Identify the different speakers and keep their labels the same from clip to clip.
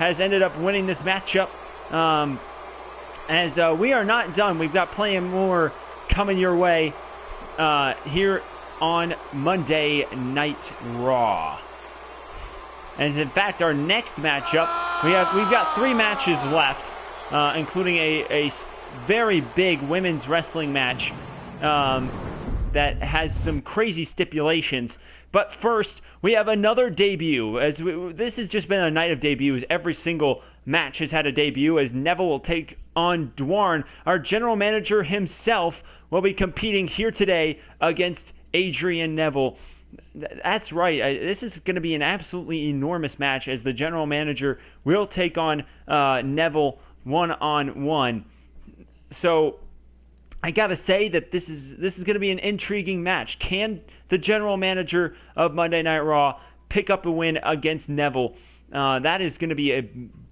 Speaker 1: has ended up winning this matchup. As we are not done. We've got plenty more coming your way here on Monday Night Raw. As in fact, our next matchup, we've got 3 matches left, including a very big women's wrestling match that has some crazy stipulations. But first, we have another debut. This has just been a night of debuts. Every single match has had a debut, as Neville will take on Dwarn. Our general manager himself will be competing here today against Adrian Neville. That's right. This is going to be an absolutely enormous match, as the general manager will take on Neville one-on-one. So I gotta say that this is going to be an intriguing match. Can the general manager of Monday Night Raw pick up a win against Neville? That is going to be a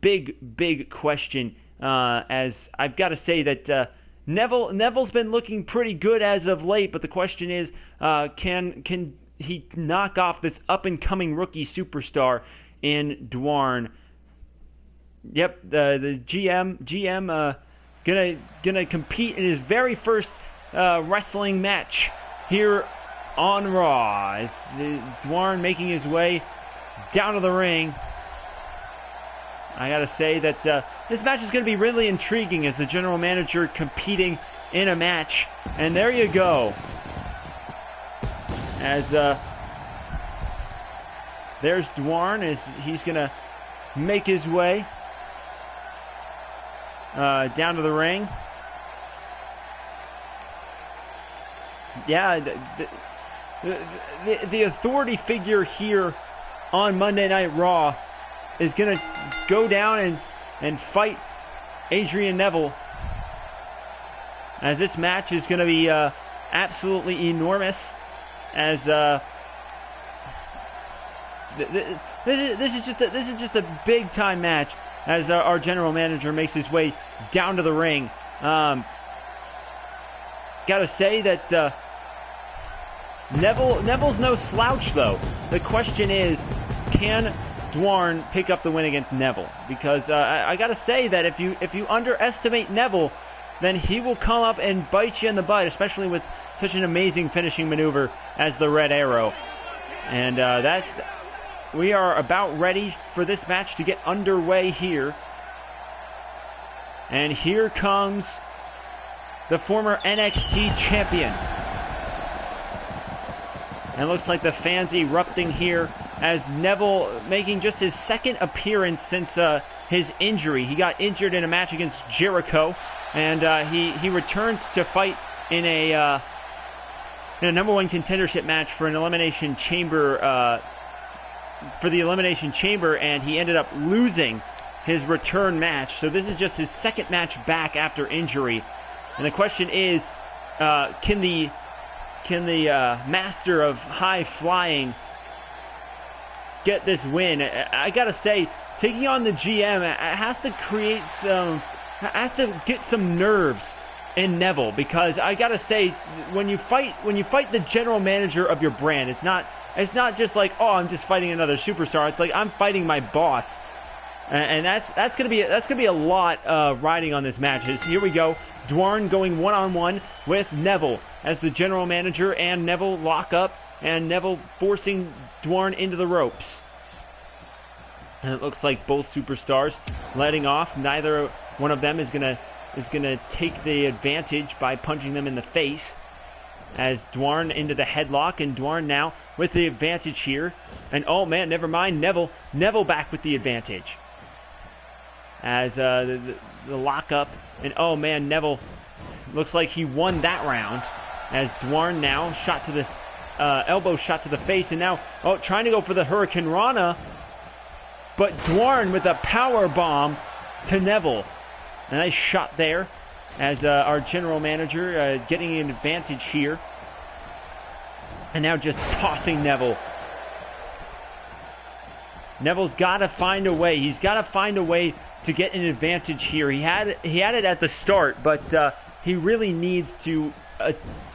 Speaker 1: big question. As I've got to say that Neville's been looking pretty good as of late, but the question is, can he knock off this up-and-coming rookie superstar in Dwarn? Yep, the GM gonna compete in his very first wrestling match here on Raw. As Dwarn making his way down to the ring. I gotta say that this match is gonna be really intriguing, as the general manager competing in a match. And there you go. As there's Dwarn, as he's gonna make his way down to the ring. Yeah, the authority figure here on Monday Night Raw is going to go down and fight Adrian Neville, as this match is going to be absolutely enormous, as this is just a big time match, as our general manager makes his way down to the ring. Gotta say that Neville's no slouch, though. The question is, can Dwarn pick up the win against Neville? Because I gotta say that if you underestimate Neville, then he will come up and bite you in the butt, especially with such an amazing finishing maneuver as the Red Arrow. And we are about ready for this match to get underway here. And here comes the former NXT champion. And it looks like the fans erupting here, as Neville making just his second appearance since his injury. He got injured in a match against Jericho, and he returned to fight in a number one contendership match for an Elimination Chamber, and he ended up losing his return match. So this is just his second match back after injury. And the question is, can the master of high flying get this win? I gotta say, taking on the GM has to get some nerves in Neville, because I gotta say, when you fight the general manager of your brand, it's not just like, oh, I'm just fighting another superstar. It's like, I'm fighting my boss, and that's gonna be a lot riding on this match. Here we go. Dwarn going one-on-one with Neville as the general manager, and Neville lock up, and Neville forcing Dwarn into the ropes. And it looks like both superstars letting off. Neither one of them is gonna take the advantage by punching them in the face. As Dwarn into the headlock, and Dwarn now with the advantage here. And oh man, never mind, Neville back with the advantage. As the lockup, and oh man, Neville looks like he won that round. As Dwarn now shot to the elbow shot to the face, and now trying to go for the Hurricane Rana, but Dwarn with a power bomb to Neville. A nice shot there, as our general manager getting an advantage here, and now just tossing Neville. Neville's got to find a way. He's got to find a way to get an advantage here. He had it at the start, but he really needs to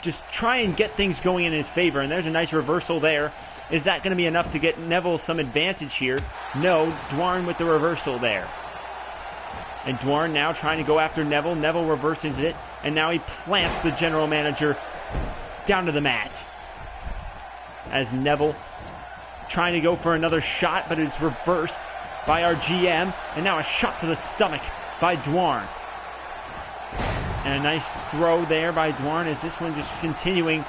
Speaker 1: just try and get things going in his favor. And there's a nice reversal there, Is that going to be enough to get Neville some advantage here? No, Dwarn with the reversal there. And Dwarn now trying to go after Neville. Neville reverses it, and now he plants the general manager down to the mat. As Neville trying to go for another shot, but it's reversed by our GM. And now a shot to the stomach by Dwarn. And a nice throw there by Dwarn as this one just continuing.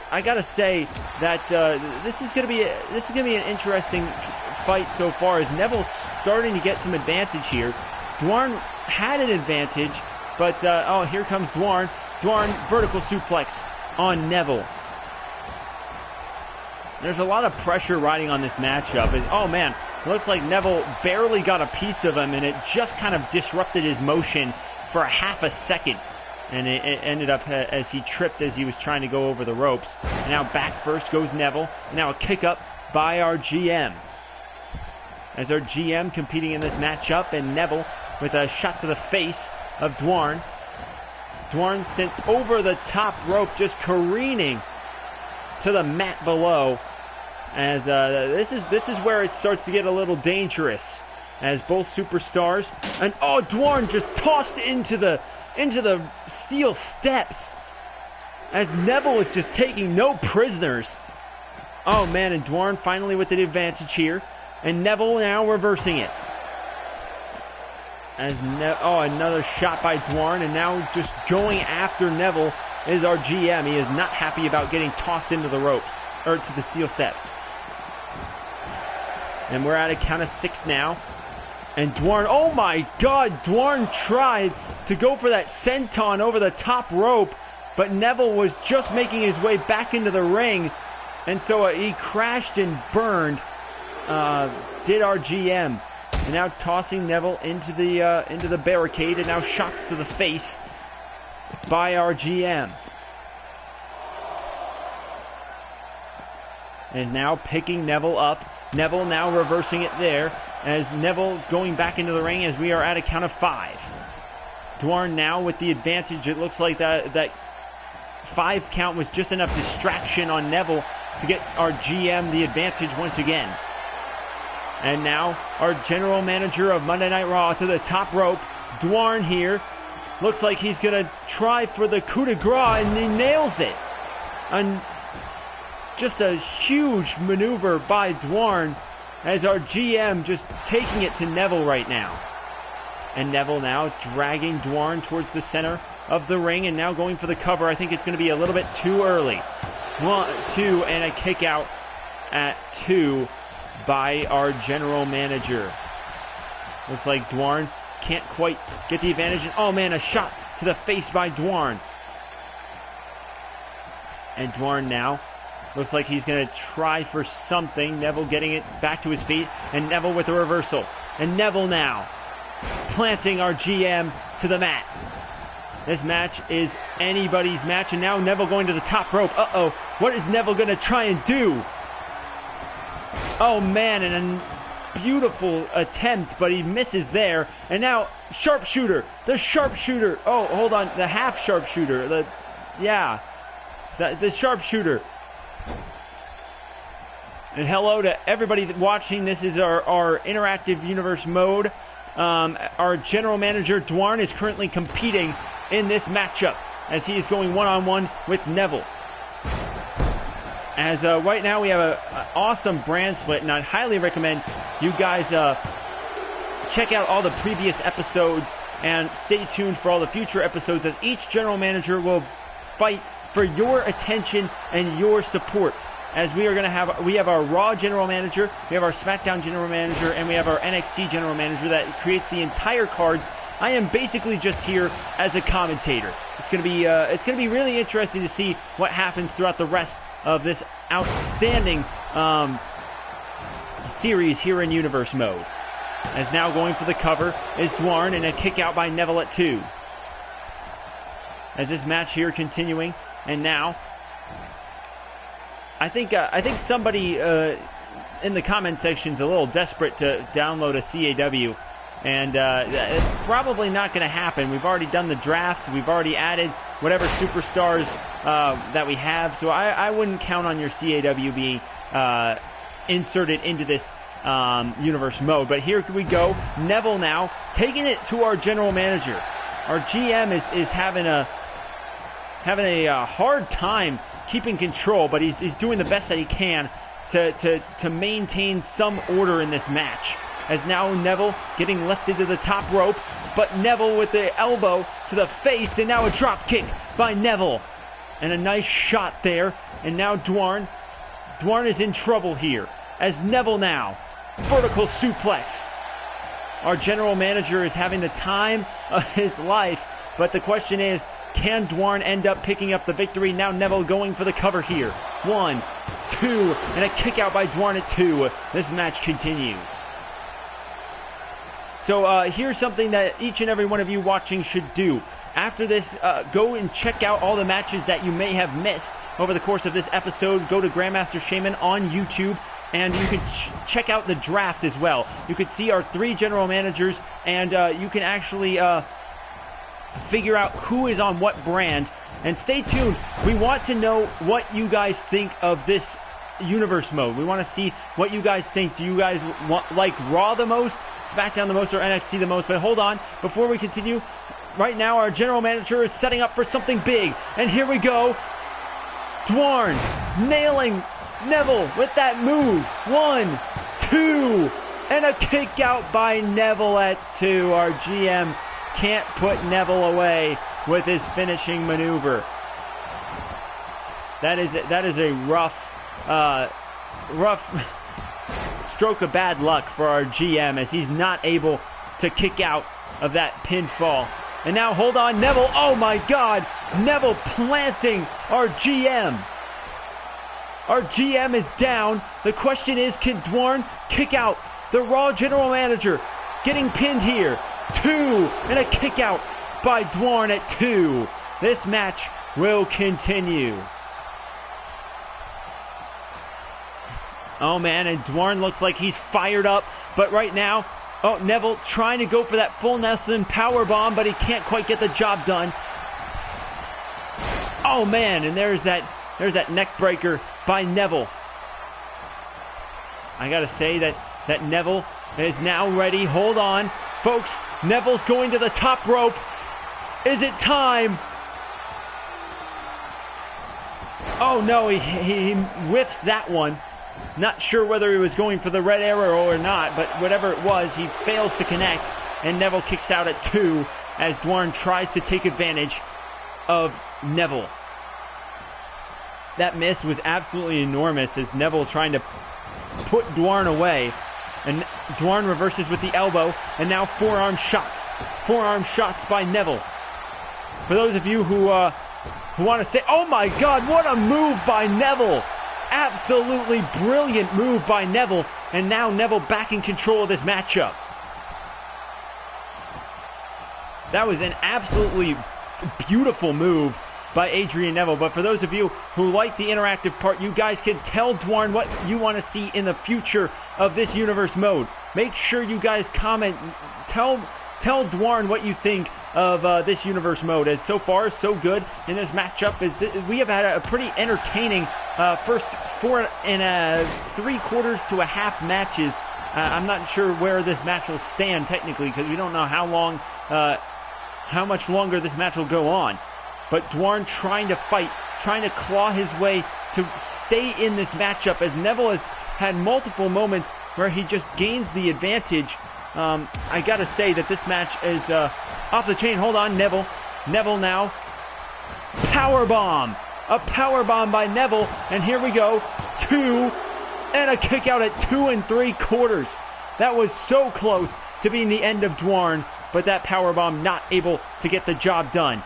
Speaker 1: I gotta say that this is gonna be an interesting fight so far, as Neville's starting to get some advantage here. Dwarn had an advantage, but oh, here comes Dwarn. Dwarn vertical suplex on Neville. There's a lot of pressure riding on this matchup. Oh man, looks like Neville barely got a piece of him, and it just kind of disrupted his motion for a half a second. And it ended up as he tripped as he was trying to go over the ropes. And now back first goes Neville. And now a kick up by our GM. As our GM competing in this matchup, and Neville with a shot to the face of Dwarn. Dwarn sent over the top rope, just careening to the mat below. As this is where it starts to get a little dangerous, as both superstars, and oh, Dwarn just tossed into the steel steps, as Neville is just taking no prisoners. Oh man, and Dwarn finally with the advantage here, and Neville now reversing it. As another shot by Dwarn, and now just going after Neville is our GM. He is not happy about getting tossed into the ropes, or to the steel steps. And we're at a count of 6 now. And Dwarn, oh my god, Dwarn tried to go for that senton over the top rope, but Neville was just making his way back into the ring, and so he crashed and burned, did our GM. And now tossing Neville into the barricade, and now shots to the face by our GM. And now picking Neville up. Neville now reversing it there, as Neville going back into the ring, as we are at a count of 5. Dwarn now with the advantage. It looks like that 5 count was just enough distraction on Neville to get our GM the advantage once again. And now our general manager of Monday Night Raw to the top rope. Dwarn here. Looks like he's going to try for the coup de grace, and he nails it. And just a huge maneuver by Dwarn, as our GM just taking it to Neville right now. And Neville now dragging Dwarn towards the center of the ring, and now going for the cover. I think it's going to be a little bit too early. 1, 2, and a kick out at 2 by our general manager. Looks like Dwarn can't quite get the advantage. And oh man, a shot to the face by Dwarn. And Dwarn now looks like he's going to try for something. Neville getting it back to his feet, and Neville with a reversal. And Neville now planting our GM to the mat. This match is anybody's match, and now Neville going to the top rope. Uh-oh, what is Neville going to try and do? Oh man, and a beautiful attempt, but he misses there. And now sharpshooter, the sharpshooter. Oh, hold on, the half sharpshooter. The sharpshooter. And hello to everybody watching. This is our interactive universe mode. Our general manager, Dwarn, is currently competing in this matchup, as he is going one-on-one with Neville. As right now we have an awesome brand split, and I'd highly recommend you guys check out all the previous episodes and stay tuned for all the future episodes, as each general manager will fight for your attention and your support. As we have our Raw general manager, we have our SmackDown general manager, and we have our NXT general manager that creates the entire cards. I am basically just here as a commentator. It's gonna be really interesting to see what happens throughout the rest of this outstanding series here in Universe Mode. As now going for the cover is Dwarn, and a kick out by Neville at 2. As this match here continuing, and now I think somebody in the comment section is a little desperate to download a CAW, and it's probably not going to happen. We've already done the draft. We've already added whatever superstars that we have. So I wouldn't count on your CAW being inserted into this universe mode. But here we go. Neville now taking it to our general manager. Our GM is having a hard time keeping control, but he's doing the best that he can to maintain some order in this match. As now Neville getting lifted to the top rope, but Neville with the elbow to the face, and now a drop kick by Neville. And a nice shot there, and now Dwarn is in trouble here. As Neville now, vertical suplex. Our general manager is having the time of his life, but the question is, can Dwarn end up picking up the victory? Now Neville going for the cover here. 1, 2, and a kick out by Dwarn at 2. This match continues. So here's something that each and every one of you watching should do. After this, go and check out all the matches that you may have missed over the course of this episode. Go to Grandmaster Shaymin on YouTube, and you can check out the draft as well. You can see our 3 general managers, and you can actually figure out who is on what brand. And stay tuned. We want to know what you guys think of this universe mode. We want to see what you guys think. Do you guys like Raw the most, SmackDown the most, or NXT the most? But hold on, before we continue, right now our general manager is setting up for something big, and here we go. Dwarn nailing Neville with that move. 1, 2, and a kick out by Neville at 2. Our GM can't put Neville away with his finishing maneuver. That is a rough stroke of bad luck for our GM, as he's not able to kick out of that pinfall. And now, hold on, Neville, oh my God, Neville planting our GM. Our GM is down. The question is, can Dwarn kick out the Raw general manager? Getting pinned here. 2, and a kick out by Dwarn at 2. This match will continue. Oh man, and Dwarn looks like he's fired up, but right now, oh, Neville trying to go for that full Nelson powerbomb, but he can't quite get the job done. Oh man, and there's that neck breaker by Neville. I gotta say that Neville is now ready. Hold on, folks. Neville's going to the top rope. Is it time? Oh no, he whiffs that one. Not sure whether he was going for the red arrow or not, but whatever it was, he fails to connect, and Neville kicks out at 2 as Dwarn tries to take advantage of Neville. That miss was absolutely enormous, as Neville trying to put Dwarn away, and Dwarn reverses with the elbow, and now forearm shots. Forearm shots by Neville. For those of you who want to say, oh my God, what a move by Neville! Absolutely brilliant move by Neville, and now Neville back in control of this matchup. That was an absolutely beautiful move by Adrian Neville, but for those of you who like the interactive part, you guys can tell Dwarn what you want to see in the future of this universe mode. Make sure you guys comment, tell Dwarn what you think of this universe mode, as so far so good in this matchup. We have had a pretty entertaining first 4 and 3/4 to a half matches. I'm not sure where this match will stand technically, because we don't know how much longer this match will go on. But Dwarn trying to fight, trying to claw his way to stay in this matchup, as Neville has had multiple moments where he just gains the advantage. I gotta say that this match is off the chain. Hold on, Neville. Neville now. Powerbomb. A powerbomb by Neville. And here we go. 2. And a kick out at 2 3/4. That was so close to being the end of Dwarn, but that powerbomb not able to get the job done.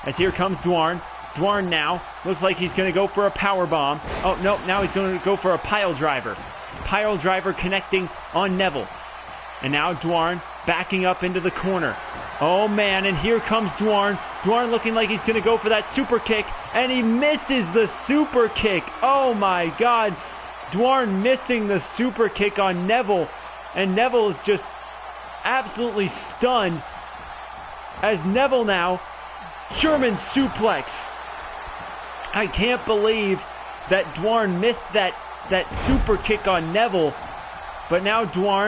Speaker 1: As here comes Dwarn. Dwarn now looks like he's going to go for a powerbomb. Oh, no, now he's going to go for a pile driver. Pile driver connecting on Neville. And now Dwarn backing up into the corner. Oh man, and here comes Dwarn. Dwarn looking like he's going to go for that super kick, and he misses the super kick. Oh my God. Dwarn missing the super kick on Neville, and Neville is just absolutely stunned, as Neville now German suplex. I can't believe that Dwarn missed that super kick on Neville. But now Dwarn